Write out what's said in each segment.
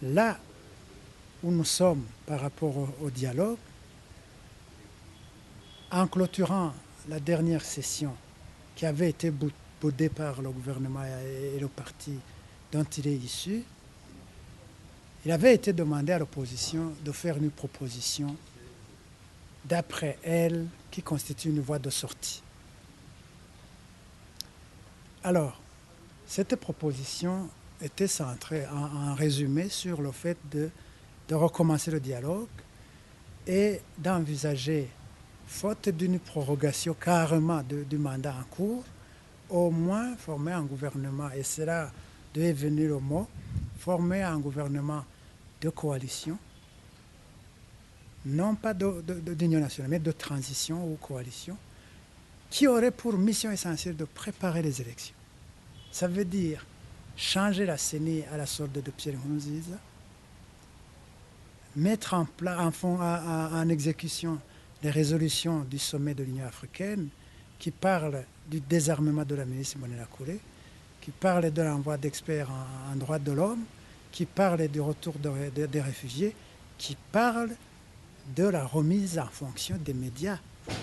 Là où nous sommes par rapport au dialogue, en clôturant la dernière session qui avait été boudée par le gouvernement et le parti dont il est issu, il avait été demandé à l'opposition de faire une proposition, d'après elle, qui constitue une voie de sortie. Alors, cette proposition était centrée en résumé sur le fait de recommencer le dialogue et d'envisager, faute d'une prorogation carrément du mandat en cours, au moins former un gouvernement, et cela devait venir le mot, former un gouvernement de coalition, non pas d'union nationale, mais de transition ou coalition, qui aurait pour mission essentielle de préparer les élections. Ça veut dire changer la CENI à la sorte de Pierre Nkurunziza, mettre en exécution les résolutions du sommet de l'Union africaine qui parlent du désarmement de la ministre Monena Koulé, qui parlent de l'envoi d'experts en droits de l'homme, qui parlent du retour des réfugiés, qui parlent de la remise en fonction des médias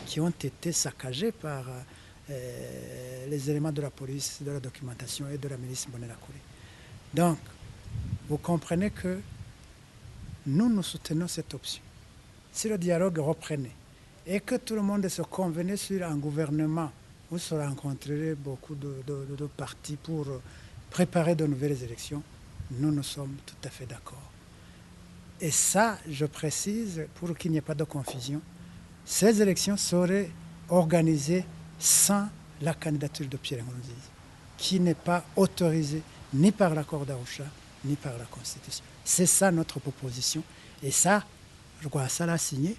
qui ont été saccagés par les éléments de la police, de la documentation et de la ministre Monena Koulé. Donc, vous comprenez que nous soutenons cette option. Si le dialogue reprenait et que tout le monde se convenait sur un gouvernement où se rencontreraient beaucoup de partis pour préparer de nouvelles élections, nous sommes tout à fait d'accord. Et ça, je précise, pour qu'il n'y ait pas de confusion, ces élections seraient organisées sans la candidature de Pierre Nkurunziza, qui n'est pas autorisée ni par l'accord d'Arusha, ni par la Constitution. C'est ça notre proposition. Et ça, Rwasa l'a signé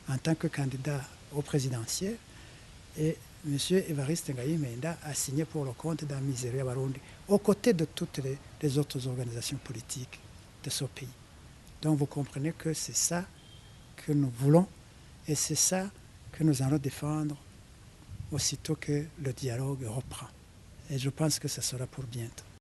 en tant que candidat au présidentiel. Et M. Evariste Ngayimenda a signé pour le compte d'Amizero Barundi, aux côtés de toutes les autres organisations politiques de ce pays. Donc vous comprenez que c'est ça que nous voulons et c'est ça que nous allons défendre aussitôt que le dialogue reprend. Et je pense que ce sera pour bientôt.